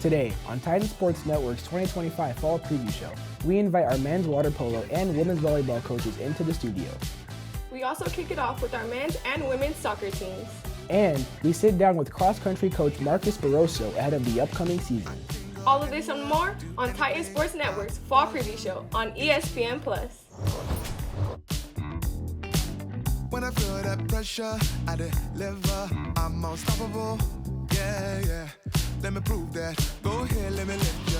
Today, on Titan Sports Network's 2025 Fall Preview Show, we invite our men's water polo and women's volleyball coaches into the studio. We also kick it off with our men's and women's soccer teams. And we sit down with cross-country coach Marcus Barroso ahead of the upcoming season. All of this and more on Titan Sports Network's Fall Preview Show on ESPN+. When I feel that pressure, I deliver. I'm unstoppable. Yeah, yeah. Let me prove that. Go ahead, let me lift you.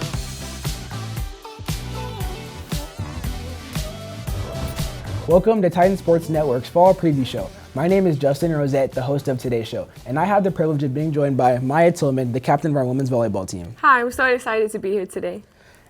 Welcome to Titan Sports Network's Fall Preview Show. My name is Justin Rosette, the host of today's show, and I have the privilege of being joined by Maya Tillman, the captain of our women's volleyball team. Hi, I'm so excited to be here today.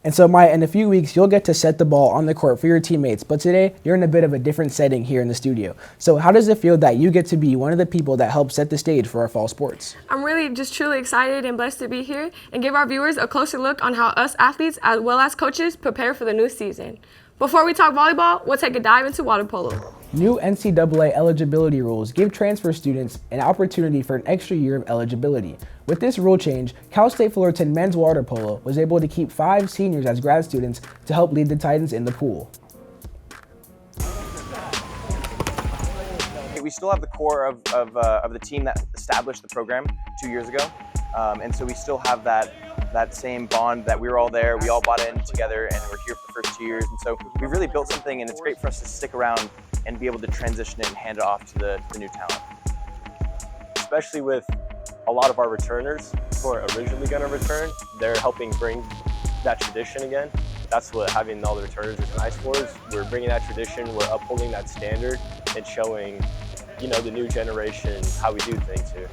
And so, Maya, in a few weeks, you'll get to set the ball on the court for your teammates, but today, you're in a bit of a different setting here in the studio. So how does it feel that you get to be one of the people that help set the stage for our fall sports? I'm really just truly excited and blessed to be here and give our viewers a closer look on how us athletes, as well as coaches, prepare for the new season. Before we talk volleyball, we'll take a dive into water polo. New NCAA eligibility rules give transfer students an opportunity for an extra year of eligibility. With this rule change, Cal State Fullerton men's water polo was able to keep 5 seniors as grad students to help lead the Titans in the pool. We still have the core of the team that established the program 2 years ago, and so we still have that same bond that we were all there, we all bought in together, and we're here for the first 2 years, and so we really built something, and it's great for us to stick around and be able to transition it and hand it off to the new talent. Especially with a lot of our returners who are originally going to return, they're helping bring that tradition again. That's what having all the returners is nice for us. We're bringing that tradition, we're upholding that standard, and showing, the new generation how we do things here.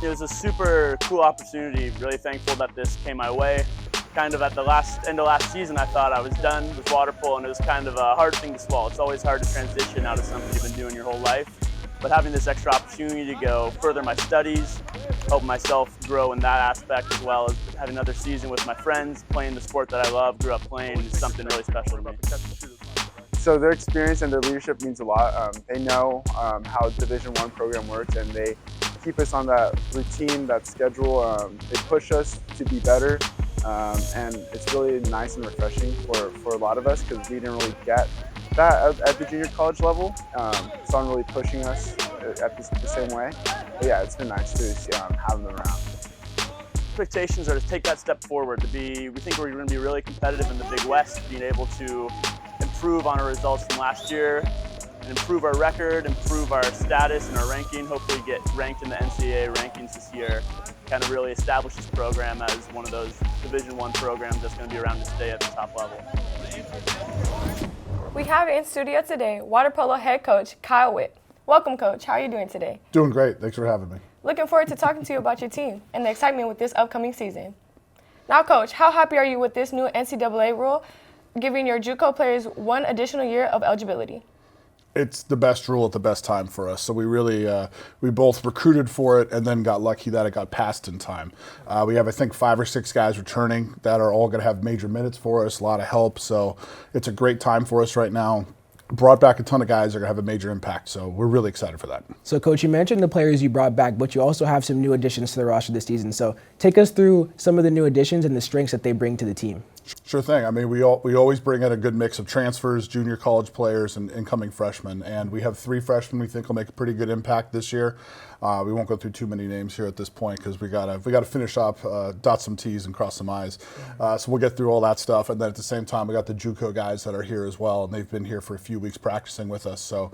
It was a super cool opportunity. Really thankful that this came my way. Kind of at the end of last season, I thought I was done with water polo, and it was kind of a hard thing to swallow. It's always hard to transition out of something you've been doing your whole life. But having this extra opportunity to go further my studies, help myself grow in that aspect, as well as having another season with my friends, playing the sport that I love, grew up playing, is something really special to me. So their experience and their leadership means a lot. They know how Division I program works, and they keep us on that routine, that schedule. They push us to be better, and it's really nice and refreshing for a lot of us because we didn't really get that at the junior college level. So I'm really pushing us at the same way. But yeah, it's been nice to have them around. Expectations are to take that step forward. We think we're going to be really competitive in the Big West, being able to improve on our results from last year, and improve our record, improve our status and our ranking, hopefully get ranked in the NCAA rankings this year, kind of really establish this program as one of those Division I programs that's going to be around to stay at the top level. We have in studio today water polo head coach Kyle Witt. Welcome, Coach. How are you doing today? Doing great. Thanks for having me. Looking forward to talking to you about your team and the excitement with this upcoming season. Now, Coach, how happy are you with this new NCAA rule, giving your JUCO players 1 additional year of eligibility? It's the best rule at the best time for us. So we really, we both recruited for it and then got lucky that it got passed in time. We have, I think, 5 or 6 guys returning that are all going to have major minutes for us, a lot of help. So it's a great time for us right now. Brought back a ton of guys that are going to have a major impact. So we're really excited for that. So, Coach, you mentioned the players you brought back, but you also have some new additions to the roster this season. So take us through some of the new additions and the strengths that they bring to the team. Sure thing. I mean, we always bring in a good mix of transfers, junior college players, and incoming freshmen. And we have 3 freshmen we think will make a pretty good impact this year. We won't go through too many names here at this point because we gotta finish up, dot some T's and cross some I's. So we'll get through all that stuff. And then at the same time, we got the JUCO guys that are here as well, and they've been here for a few weeks practicing with us. So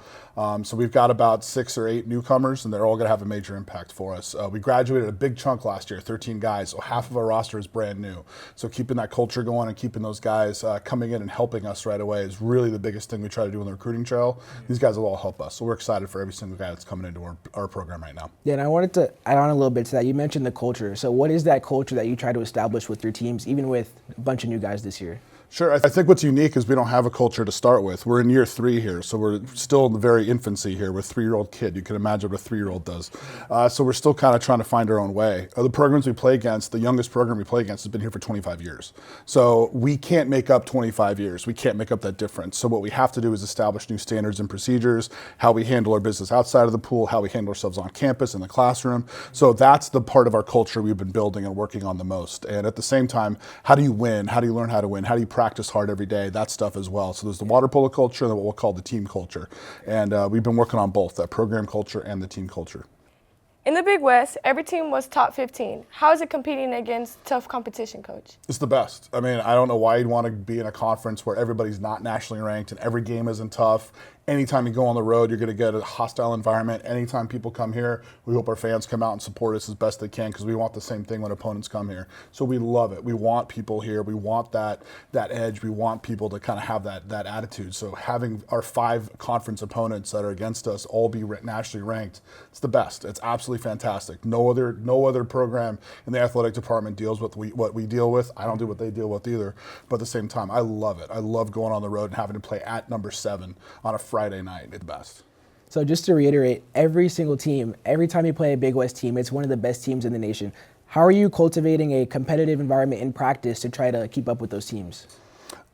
we've got about 6 or 8 newcomers, and they're all gonna have a major impact for us. We graduated a big chunk last year, 13 guys. So half of our roster is brand new. So keeping that culture going and keeping those guys coming in and helping us right away is really the biggest thing we try to do in the recruiting trail. These guys will all help us. So we're excited for every single guy that's coming into our program right now. Yeah, and I wanted to add on a little bit to that. You mentioned the culture. So what is that culture that you try to establish with your teams, even with a bunch of new guys this year? Sure. I think what's unique is we don't have a culture to start with. We're in year 3 here, so we're still in the very infancy here. We're a 3-year-old kid. You can imagine what a 3-year-old does. So we're still kind of trying to find our own way. The programs we play against, the youngest program we play against has been here for 25 years. So we can't make up 25 years. We can't make up that difference. So what we have to do is establish new standards and procedures, how we handle our business outside of the pool, how we handle ourselves on campus, in the classroom. So that's the part of our culture we've been building and working on the most. And at the same time, how do you win? How do you learn how to win? How do you practice hard every day? That stuff as well. So there's the water polo culture and what we'll call the team culture. And we've been working on both, that program culture and the team culture. In the Big West, every team was top 15. How is it competing against tough competition, Coach? It's the best. I mean, I don't know why you'd want to be in a conference where everybody's not nationally ranked and every game isn't tough. Anytime you go on the road, you're going to get a hostile environment. Anytime people come here, we hope our fans come out and support us as best they can because we want the same thing when opponents come here. So we love it. We want people here. We want that edge. We want people to kind of have that attitude. So having our 5 conference opponents that are against us all be nationally ranked, it's the best. It's absolutely fantastic. No other program in the athletic department deals with what we deal with. I don't do what they deal with either. But at the same time, I love it. I love going on the road and having to play at number 7 on a Friday night. It's the best. So just to reiterate, every single team, every time you play a Big West team, it's one of the best teams in the nation. How are you cultivating a competitive environment in practice to try to keep up with those teams?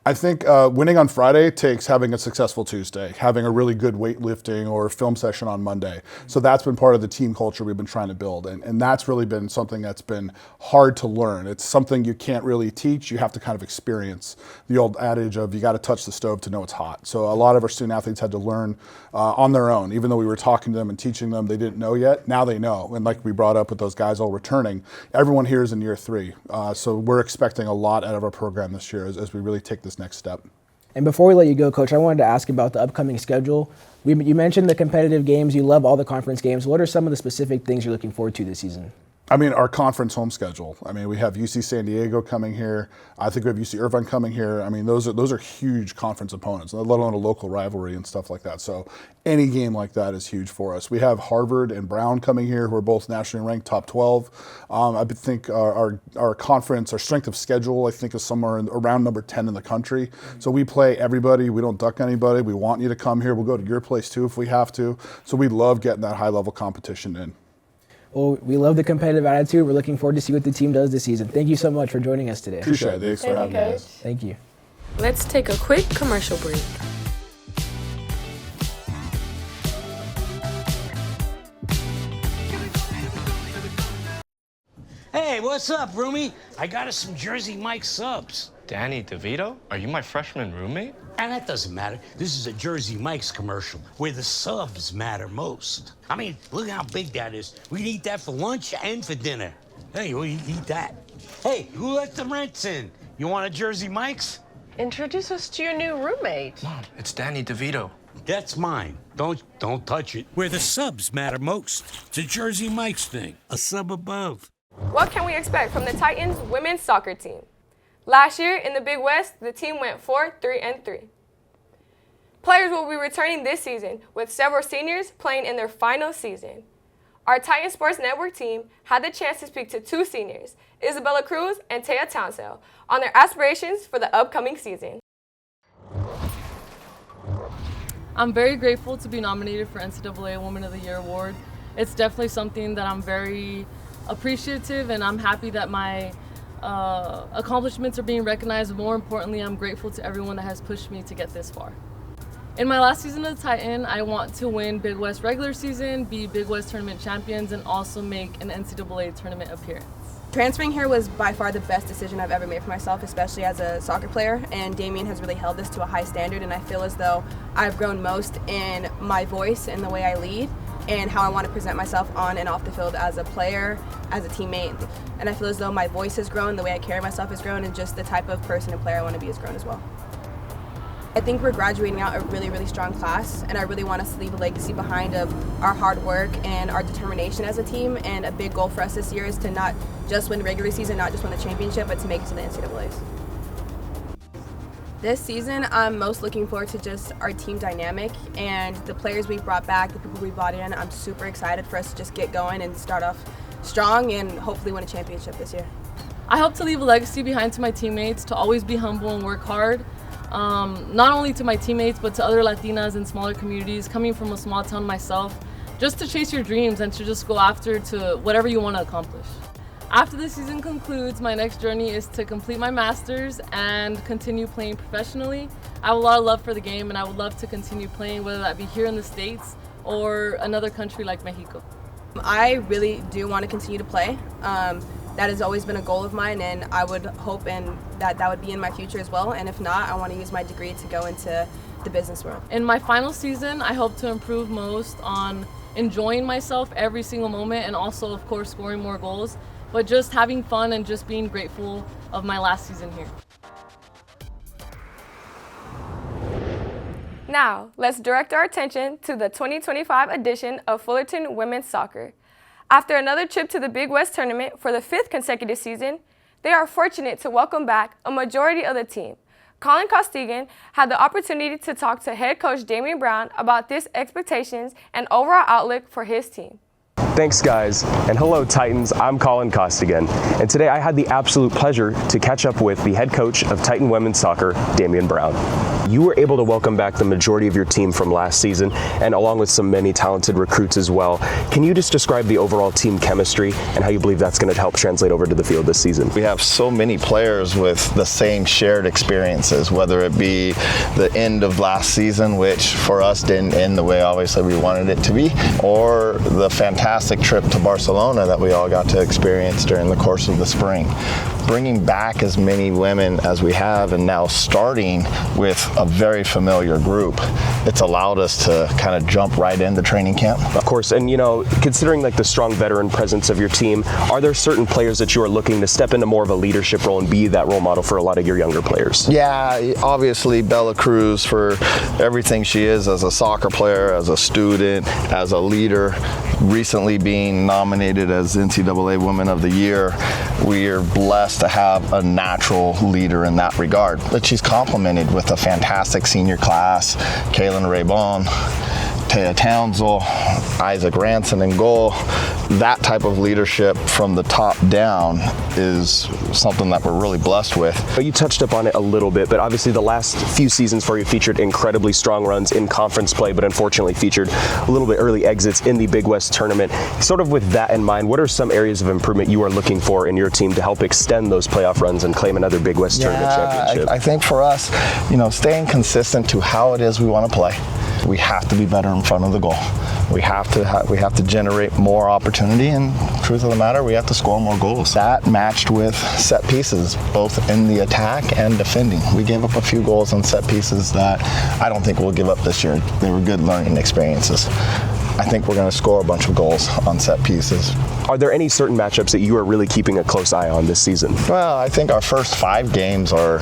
I think winning on Friday takes having a successful Tuesday, having a really good weightlifting or film session on Monday. So that's been part of the team culture we've been trying to build. And that's really been something that's been hard to learn. It's something you can't really teach. You have to kind of experience. The old adage of you got to touch the stove to know it's hot. So a lot of our student athletes had to learn on their own. Even though we were talking to them and teaching them, they didn't know yet. Now they know. And like we brought up with those guys all returning, everyone here is in year 3. So we're expecting a lot out of our program this year as we really take this next step. And before we let you go, Coach, I wanted to ask about the upcoming schedule. You mentioned the competitive games. You love all the conference games. What are some of the specific things you're looking forward to this season? I mean, our conference home schedule. I mean, we have UC San Diego coming here. I think we have UC Irvine coming here. I mean, those are huge conference opponents, let alone a local rivalry and stuff like that. So any game like that is huge for us. We have Harvard and Brown coming here, who are both nationally ranked top 12. I think our conference, our strength of schedule, I think is somewhere around number 10 in the country. So we play everybody. We don't duck anybody. We want you to come here. We'll go to your place too if we have to. So we love getting that high level competition in. Well, we love the competitive attitude. We're looking forward to see what the team does this season. Thank you so much for joining us today. Appreciate it. Thanks for having us. Thank you. Let's take a quick commercial break. Hey, what's up, roomie? I got us some Jersey Mike subs. Danny DeVito? Are you my freshman roommate? And that doesn't matter. This is a Jersey Mike's commercial where the subs matter most. I mean, look how big that is. We can eat that for lunch and for dinner. Hey, we eat that. Hey, who let the rents in? You want a Jersey Mike's? Introduce us to your new roommate. Mom, it's Danny DeVito. That's mine. Don't touch it. Where the subs matter most. It's a Jersey Mike's thing. A sub above. What can we expect from the Titans women's soccer team? Last year in the Big West, the team went 4-3-3. Players will be returning this season, with several seniors playing in their final season. Our Titan Sports Network team had the chance to speak to 2 seniors, Isabella Cruz and Taya Townsell, on their aspirations for the upcoming season. I'm very grateful to be nominated for NCAA Woman of the Year award. It's definitely something that I'm very appreciative, and I'm happy that my accomplishments are being recognized. More importantly, I'm grateful to everyone that has pushed me to get this far. In my last season of the Titan, I want to win Big West regular season, be Big West tournament champions, and also make an NCAA tournament appearance. Transferring here was by far the best decision I've ever made for myself, especially as a soccer player, and Damien has really held this to a high standard, and I feel as though I've grown most in my voice and the way I lead, and how I want to present myself on and off the field as a player, as a teammate. And I feel as though my voice has grown, the way I carry myself has grown, and just the type of person and player I want to be has grown as well. I think we're graduating out a really, really strong class, and I really want us to leave a legacy behind of our hard work and our determination as a team. And a big goal for us this year is to not just win the regular season, not just win the championship, but to make it to the NCAAs. This season, I'm most looking forward to just our team dynamic and the players we've brought back, the people we brought in. I'm super excited for us to just get going and start off strong and hopefully win a championship this year. I hope to leave a legacy behind to my teammates, to always be humble and work hard. Not only to my teammates, but to other Latinas in smaller communities, coming from a small town myself, just to chase your dreams and to just go after to whatever you want to accomplish. After the season concludes, my next journey is to complete my master's and continue playing professionally. I have a lot of love for the game, and I would love to continue playing, whether that be here in the States or another country like Mexico. I really do want to continue to play. That has always been a goal of mine, and I would hope that would be in my future as well. And if not, I want to use my degree to go into the business world. In my final season, I hope to improve most on enjoying myself every single moment, and also, of course, scoring more goals, but just having fun and just being grateful of my last season here. Now, let's direct our attention to the 2025 edition of Fullerton Women's Soccer. After another trip to the Big West Tournament for the 5th consecutive season, they are fortunate to welcome back a majority of the team. Colin Costigan had the opportunity to talk to head coach Damian Brown about this expectations and overall outlook for his team. Thanks, guys, and hello, Titans. I'm Colin Costigan, and today I had the absolute pleasure to catch up with the head coach of Titan Women's Soccer, Damian Brown. You were able to welcome back the majority of your team from last season, and along with some many talented recruits as well. Can you just describe the overall team chemistry and how you believe that's going to help translate over to the field this season? We have so many players with the same shared experiences, whether it be the end of last season, which for us didn't end the way obviously we wanted it to be, or the fantastic trip to Barcelona that we all got to experience during the course of the spring. Bringing back as many women as we have, and now starting with a very familiar group, it's allowed us to kind of jump right into training camp. Of course, and you know, considering like the strong veteran presence of your team, are there certain players that you are looking to step into more of a leadership role and be that role model for a lot of your younger players? Yeah, obviously Bella Cruz, for everything she is as a soccer player, as a student, as a leader, recently being nominated as NCAA Woman of the Year. We are blessed to have a natural leader in that regard. But she's complemented with a fantastic senior class, Kaylin Raybon, Taya Townsell, Isaac Ranson in goal. That type of leadership from the top down is something that we're really blessed with. You touched upon it a little bit, but obviously the last few seasons for you featured incredibly strong runs in conference play, but unfortunately featured a little bit early exits in the Big West Tournament. Sort of with that in mind, what are some areas of improvement you are looking for in your team to help extend those playoff runs and claim another Big West Tournament championship? I think for us, you know, staying consistent to how it is we want to play. We have to be better in front of the goal. We have to generate more opportunity, and truth of the matter, we have to score more goals. That matched with set pieces, both in the attack and defending. We gave up a few goals on set pieces that I don't think we'll give up this year. They were good learning experiences. I think we're going to score a bunch of goals on set pieces. Are there any certain matchups that you are really keeping a close eye on this season? Well, I think our first 5 games are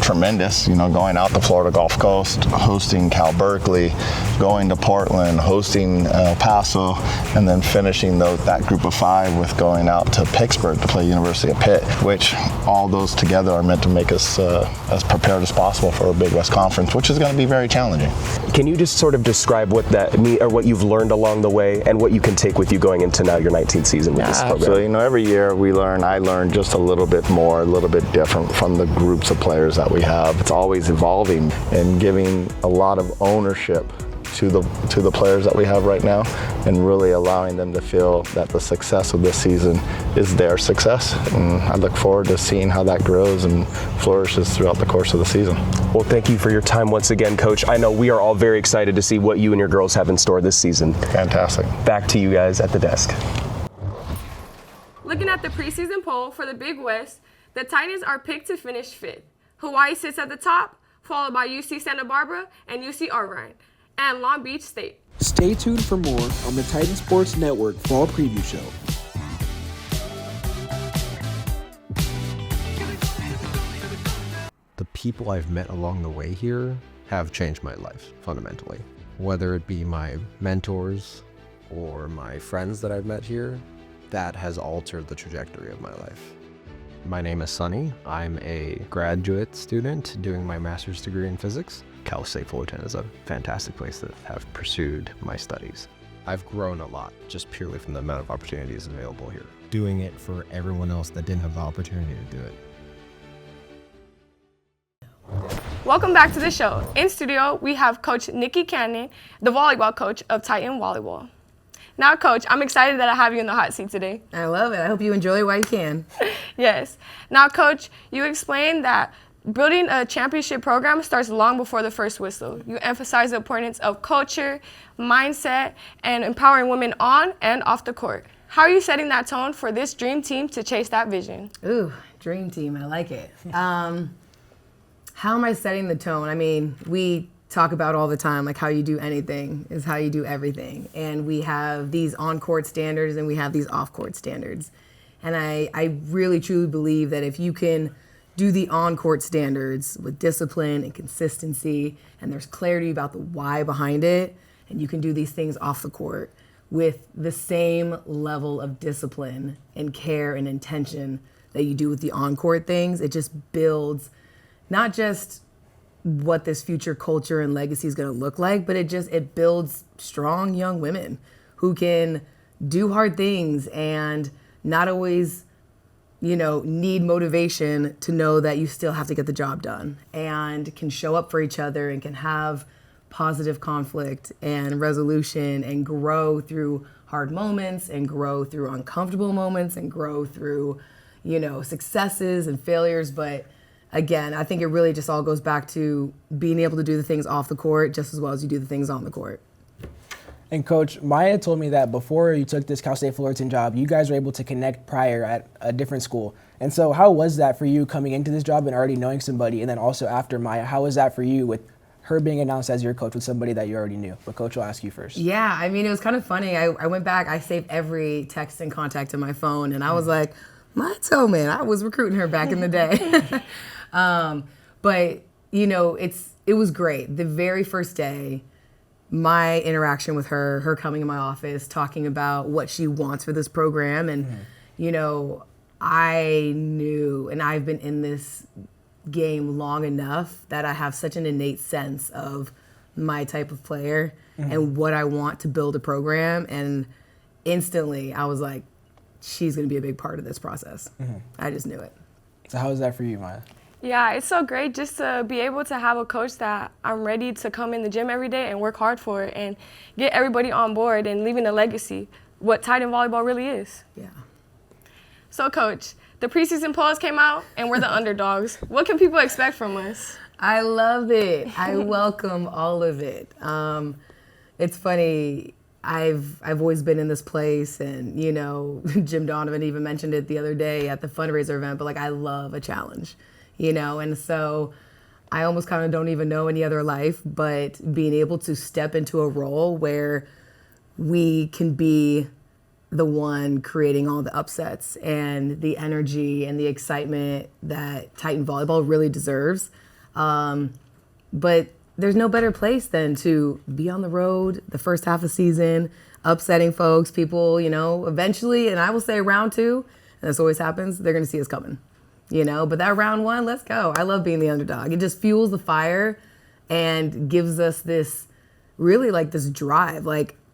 tremendous. You know, going out to Florida Gulf Coast, hosting Cal Berkeley, going to Portland, hosting El Paso, and then finishing that group of 5 with going out to Pittsburgh to play University of Pitt, which all those together are meant to make us as prepared as possible for a Big West Conference, which is going to be very challenging. Can you just sort of describe what that means, or what you've learned along the way, and what you can take with you going into now your 19th season with this program? Absolutely. You know, every year I learn just a little bit more, a little bit different from the groups of players that we have. It's always evolving and giving a lot of ownership to the players that we have right now, and really allowing them to feel that the success of this season is their success. And I look forward to seeing how that grows and flourishes throughout the course of the season. Well, thank you for your time once again, Coach. I know we are all very excited to see what you and your girls have in store this season. Fantastic. Back to you guys at the desk. Looking at the preseason poll for the Big West, the Titans are picked to finish 5th. Hawaii sits at the top, followed by UC Santa Barbara and UC Irvine, and Long Beach State. Stay tuned for more on the Titan Sports Network Fall Preview Show. The people I've met along the way here have changed my life, fundamentally. Whether it be my mentors or my friends that I've met here, that has altered the trajectory of my life. My name is Sunny. I'm a graduate student doing my master's degree in physics. Cal State Fullerton is a fantastic place to have pursued my studies. I've grown a lot just purely from the amount of opportunities available here. Doing it for everyone else that didn't have the opportunity to do it. Welcome back to the show. In studio, we have Coach Nikki Cannon, the volleyball coach of Titan Volleyball. Now, Coach, I'm excited that I have you in the hot seat today. I love it. I hope you enjoy it while you can. Yes. Now, Coach, you explained that building a championship program starts long before the first whistle. You emphasize the importance of culture, mindset, and empowering women on and off the court. How are you setting that tone for this dream team to chase that vision? Ooh, dream team. I like it. How am I setting the tone? I mean, we talk about all the time, like how you do anything is how you do everything. And we have these on-court standards and we have these off-court standards. And I really truly believe that if you can do the on-court standards with discipline and consistency, and there's clarity about the why behind it, and you can do these things off the court with the same level of discipline and care and intention that you do with the on-court things, it just builds not just what this future culture and legacy is going to look like, but it builds strong young women who can do hard things and not always, need motivation to know that you still have to get the job done, and can show up for each other and can have positive conflict and resolution and grow through hard moments and grow through uncomfortable moments and grow through, successes and failures. But again, I think it really just all goes back to being able to do the things off the court just as well as you do the things on the court. And Coach, Maya told me that before you took this Cal State Fullerton job, you guys were able to connect prior at a different school. And so how was that for you coming into this job and already knowing somebody? And then also after Maya, how was that for you with her being announced as your coach with somebody that you already knew? But Coach will ask you first. Yeah, I mean, it was kind of funny. I went back, I saved every text and contact in my phone, and I was like, Maya Tillman, I was recruiting her back in the day. But, it was great. The very first day, my interaction with her coming in my office, talking about what she wants for this program. And, I knew, and I've been in this game long enough that I have such an innate sense of my type of player and what I want to build a program. And instantly I was like, she's going to be a big part of this process. I just knew it. So how was that for you, Maya? Yeah, it's so great just to be able to have a coach that I'm ready to come in the gym every day and work hard for it and get everybody on board and leaving a legacy, what Titan volleyball really is. Yeah. So Coach, the preseason polls came out and we're the underdogs. What can people expect from us? I love it. I welcome all of it. It's funny, I've always been in this place, and Jim Donovan even mentioned it the other day at the fundraiser event, but I love a challenge. And so I almost kind of don't even know any other life, but being able to step into a role where we can be the one creating all the upsets and the energy and the excitement that Titan volleyball really deserves. But there's no better place than to be on the road the first half of the season, upsetting folks, people, eventually, and I will say round 2, and this always happens, they're going to see us coming. But that round 1, let's go. I love being the underdog. It just fuels the fire and gives us this really this drive.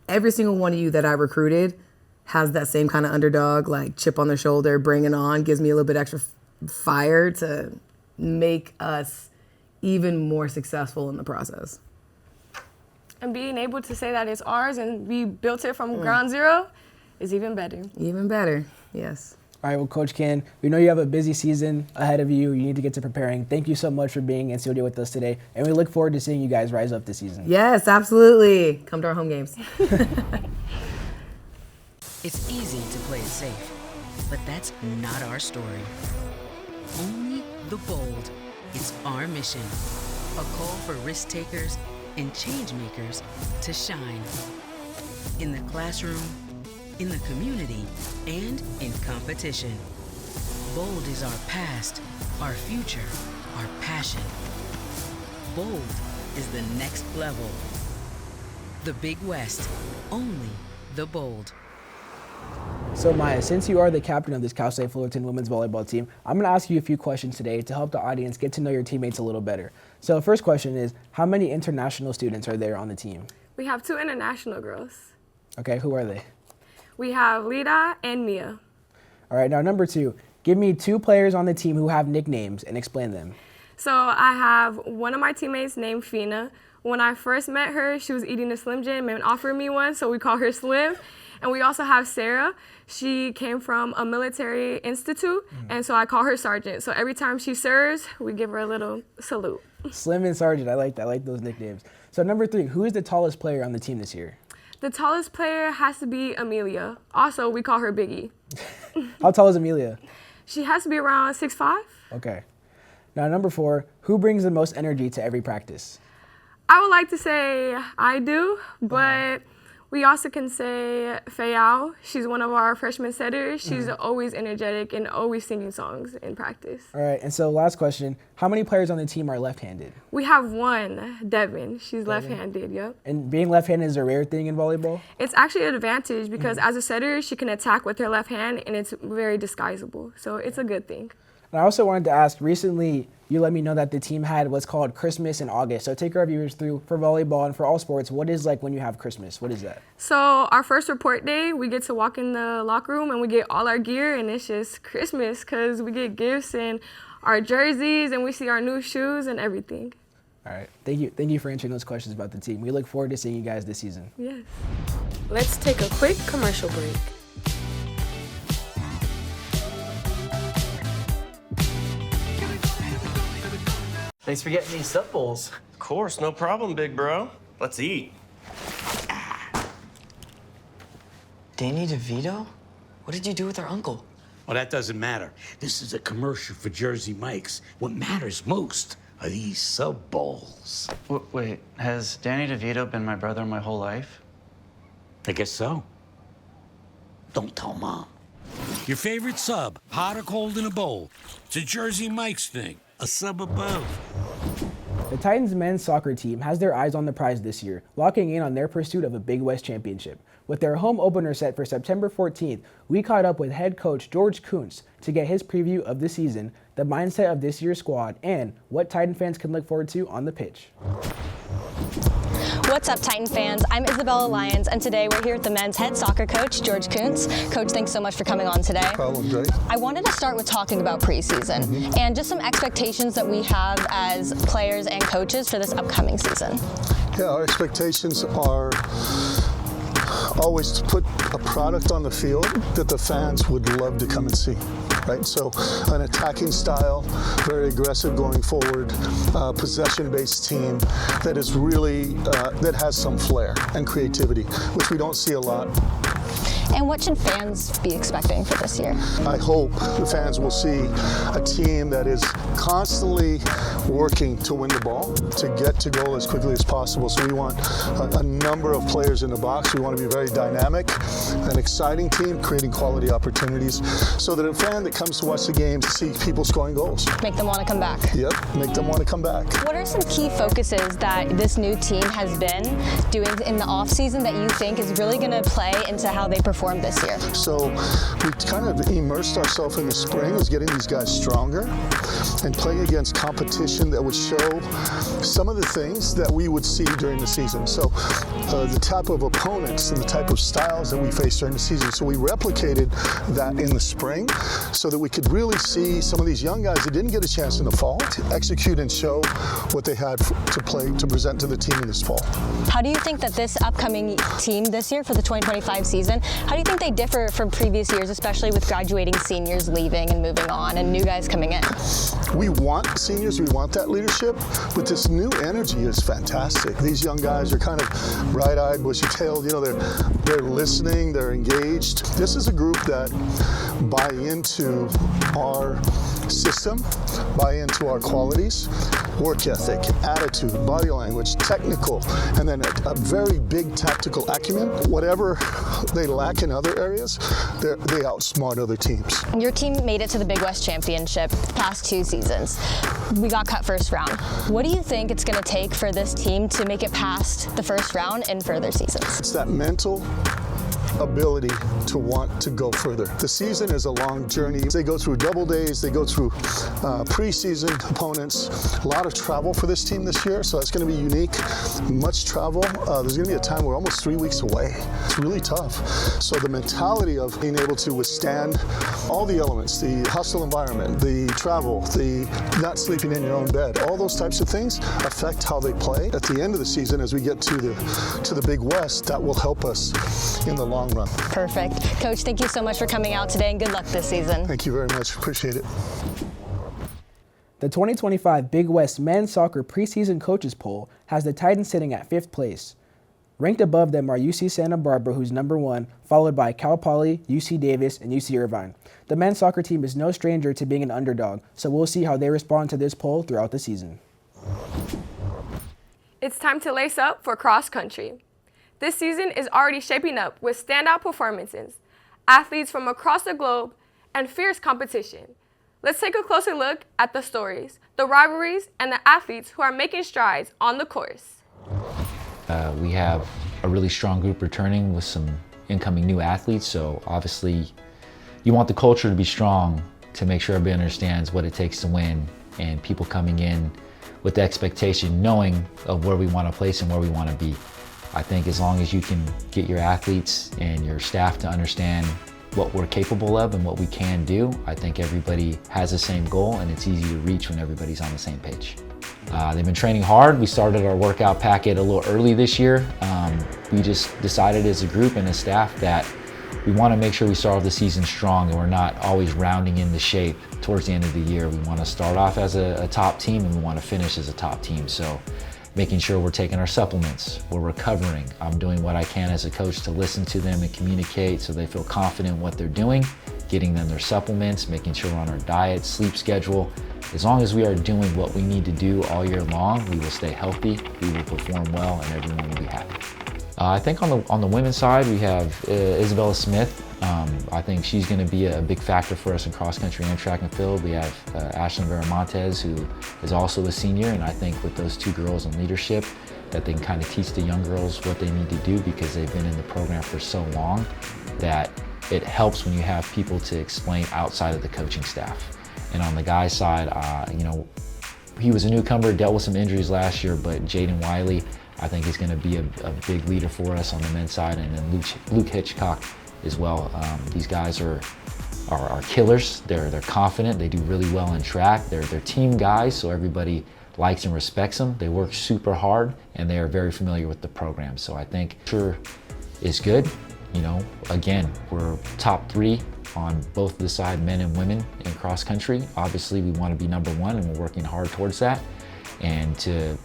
Every single one of you that I recruited has that same kind of underdog, chip on their shoulder, bring it on, gives me a little bit extra fire to make us even more successful in the process. And being able to say that it's ours and we built it from ground zero is even better. Even better, yes. All right, well, Coach Ken, we know you have a busy season ahead of you. You need to get to preparing. Thank you so much for being in studio with us today, and we look forward to seeing you guys rise up this season. Yes, absolutely. Come to our home games. It's easy to play it safe, but that's not our story. Only the bold. It's our mission. A call for risk takers and change makers to shine. In the classroom, in the community, and in competition. Bold is our past, our future, our passion. Bold is the next level. The Big West, only the bold. So Maya, since you are the captain of this Cal State Fullerton women's volleyball team, I'm going to ask you a few questions today to help the audience get to know your teammates a little better. So the first question is, how many international students are there on the team? We have 2 international girls. Okay, who are they? We have Lida and Mia. All right, now number 2. Give me 2 players on the team who have nicknames and explain them. So I have one of my teammates named Fina. When I first met her, she was eating a Slim Jim and offered me one, so we call her Slim. And we also have Sarah. She came from a military institute, and so I call her Sergeant. So every time she serves, we give her a little salute. Slim and Sergeant, I like that. I like those nicknames. So number 3, who is the tallest player on the team this year? The tallest player has to be Amelia. Also, we call her Biggie. How tall is Amelia? She has to be around 6'5". Okay. Now number 4, who brings the most energy to every practice? I would like to say I do, but we also can say Fayao. She's one of our freshman setters. She's always energetic and always singing songs in practice. All right, and so last question, how many players on the team are left-handed? We have one, Devin. She's left-handed, yep. And being left-handed is a rare thing in volleyball? It's actually an advantage because as a setter, she can attack with her left hand and it's very disguisable. So it's a good thing. And I also wanted to ask, recently you let me know that the team had what's called Christmas in August. So take our viewers through, for volleyball and for all sports, what is like when you have Christmas? What is that? So our first report day, we get to walk in the locker room and we get all our gear and it's just Christmas because we get gifts and our jerseys and we see our new shoes and everything. All right, thank you for answering those questions about the team. We look forward to seeing you guys this season. Yes. Let's take a quick commercial break. Thanks for getting these sub bowls. Of course, no problem, big bro. Let's eat. Danny DeVito? What did you do with our uncle? Well, that doesn't matter. This is a commercial for Jersey Mike's. What matters most are these sub bowls. Wait, has Danny DeVito been my brother my whole life? I guess so. Don't tell Mom. Your favorite sub, hot or cold in a bowl. It's a Jersey Mike's thing. A sub above. The Titans men's soccer team has their eyes on the prize this year, locking in on their pursuit of a Big West championship. With their home opener set for September 14th, we caught up with head coach George Kuntz to get his preview of the season, the mindset of this year's squad, and what Titan fans can look forward to on the pitch. What's up, Titan fans? I'm Isabella Lyons, and today we're here with the men's head soccer coach, George Kuntz. Coach, thanks so much for coming on today. No problem, Jay. I wanted to start with talking about preseason and just some expectations that we have as players and coaches for this upcoming season. Yeah, our expectations are always to put a product on the field that the fans would love to come and see. Right, so an attacking style, very aggressive going forward, possession-based team that is really that has some flair and creativity, which we don't see a lot. And what should fans be expecting for this year? I hope the fans will see a team that is constantly working to win the ball, to get to goal as quickly as possible. So we want a number of players in the box. We want to be very dynamic, an exciting team, creating quality opportunities so that a fan that comes to watch the game sees people scoring goals. Make them want to come back. Yep, make them want to come back. What are some key focuses that this new team has been doing in the off-season that you think is really going to play into how they perform this year? So we kind of immersed ourselves in the spring as getting these guys stronger and playing against competition that would show some of the things that we would see during the season. So the type of opponents and the type of styles that we face during the season. So we replicated that in the spring so that we could really see some of these young guys that didn't get a chance in the fall to execute and show what they had to present to the team in this fall. How do you think that this upcoming team this year for the 2025 season, how do you think they differ from previous years, especially with graduating seniors leaving and moving on and new guys coming in? We want seniors, we want that leadership, but this new energy is fantastic. These young guys are kind of bright-eyed, bushy-tailed, you know, they're listening, they're engaged. This is a group that buy into our system, buy into our qualities, work ethic, attitude, body language, technical, and then a very big tactical acumen. Whatever they lack in other areas, they outsmart other teams. Your team made it to the Big West Championship the past 2 seasons. We got cut first round. What do you think it's going to take for this team to make it past the first round in further seasons? It's that mental ability to want to go further. The season is a long journey. They go through double days, they go through preseason opponents, a lot of travel for this team this year, so it's going to be unique. Much travel. There's going to be a time we're almost 3 weeks away. It's really tough. So the mentality of being able to withstand all the elements, the hostile environment, the travel, the not sleeping in your own bed, all those types of things affect how they play. At the end of the season, as we get to the Big West, that will help us in the long run. Perfect. Coach, thank you so much for coming out today and good luck this season. Thank you very much. Appreciate it. The 2025 Big West Men's Soccer Preseason Coaches Poll has the Titans sitting at 5th place. Ranked above them are UC Santa Barbara, who's number 1, followed by Cal Poly, UC Davis, and UC Irvine. The men's soccer team is no stranger to being an underdog, so we'll see how they respond to this poll throughout the season. It's time to lace up for cross country. This season is already shaping up with standout performances, athletes from across the globe, and fierce competition. Let's take a closer look at the stories, the rivalries, and the athletes who are making strides on the course. We have a really strong group returning with some incoming new athletes, so obviously you want the culture to be strong to make sure everybody understands what it takes to win, and people coming in with the expectation, knowing of where we want to place and where we want to be. I think as long as you can get your athletes and your staff to understand what we're capable of and what we can do, I think everybody has the same goal and it's easy to reach when everybody's on the same page. They've been training hard. We started our workout packet a little early this year. We just decided as a group and a staff that we want to make sure we start off the season strong and we're not always rounding into shape towards the end of the year. We want to start off as a top team and we want to finish as a top team. So making sure we're taking our supplements, we're recovering. I'm doing what I can as a coach to listen to them and communicate so they feel confident in what they're doing, getting them their supplements, making sure we're on our diet, sleep schedule. As long as we are doing what we need to do all year long, we will stay healthy, we will perform well, and everyone will be happy. I think on the women's side, we have Isabella Smith. I think she's going to be a big factor for us in cross country and track and field. We have Ashlyn Veramontes, who is also a senior, and I think with those two girls in leadership, that they can kind of teach the young girls what they need to do because they've been in the program for so long that it helps when you have people to explain outside of the coaching staff. And on the guys' side, you know, he was a newcomer, dealt with some injuries last year, but Jaden Wiley, I think, is going to be a big leader for us on the men's side, and then Luke Hitchcock as well. These guys are killers. They're confident. They do really well in track. They're team guys, so everybody likes and respects them. They work super hard, and they are very familiar with the program. So I think sure is good. You know, again, we're top 3 on both the side, men and women, in cross country. Obviously, we want to be number 1, and we're working hard towards that, and to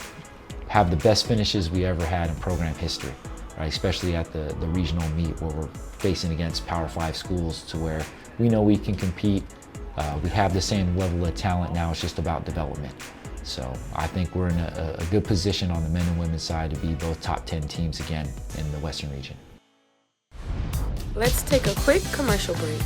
have the best finishes we ever had in program history, right? Especially at the regional meet where we're facing against Power 5 schools to where we know we can compete. We have the same level of talent now, it's just about development. So I think we're in a good position on the men and women's side to be both top 10 teams again in the Western region. Let's take a quick commercial break.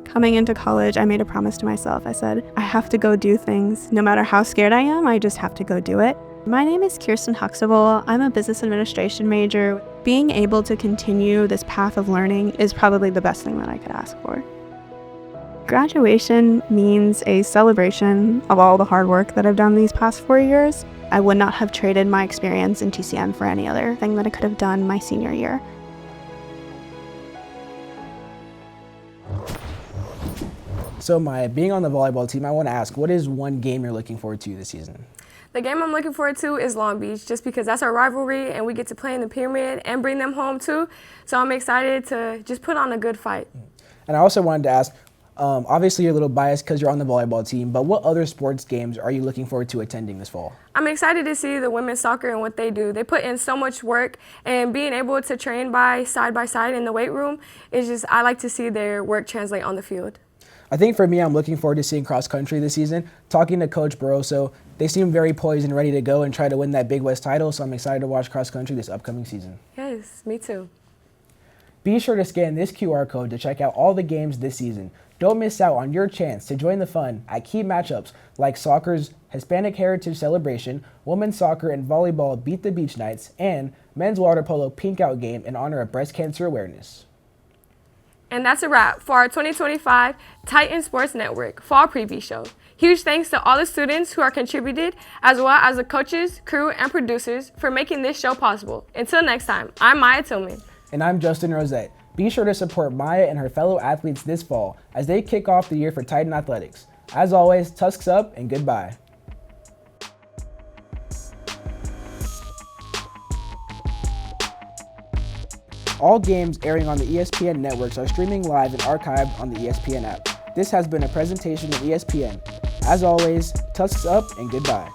Coming into college, I made a promise to myself. I said, I have to go do things. No matter how scared I am, I just have to go do it. My name is Kirsten Huxtable. I'm a business administration major. Being able to continue this path of learning is probably the best thing that I could ask for. Graduation means a celebration of all the hard work that I've done these past 4 years. I would not have traded my experience in TCM for any other thing that I could have done my senior year. So Maya, being on the volleyball team, I want to ask, what is one game you're looking forward to this season? The game I'm looking forward to is Long Beach, just because that's our rivalry and we get to play in the Pyramid and bring them home too. So I'm excited to just put on a good fight. And I also wanted to ask, obviously you're a little biased because you're on the volleyball team, but what other sports games are you looking forward to attending this fall? I'm excited to see the women's soccer and what they do. They put in so much work, and being able to train by side in the weight room is just, I like to see their work translate on the field. I think for me, I'm looking forward to seeing cross country this season. Talking to Coach Barroso, they seem very poised and ready to go and try to win that Big West title, so I'm excited to watch cross country this upcoming season. Yes, me too. Be sure to scan this QR code to check out all the games this season. Don't miss out on your chance to join the fun at key matchups like soccer's Hispanic Heritage Celebration, Women's Soccer and Volleyball Beat the Beach Nights, and Men's Water Polo Pink Out Game in honor of breast cancer awareness. And that's a wrap for our 2025 Titan Sports Network Fall Preview Show. Huge thanks to all the students who are contributed, as well as the coaches, crew, and producers for making this show possible. Until next time, I'm Maya Tillman. And I'm Justin Rosette. Be sure to support Maya and her fellow athletes this fall as they kick off the year for Titan Athletics. As always, Tusks up and goodbye. All games airing on the ESPN networks are streaming live and archived on the ESPN app. This has been a presentation of ESPN. As always, Tusks up and goodbye.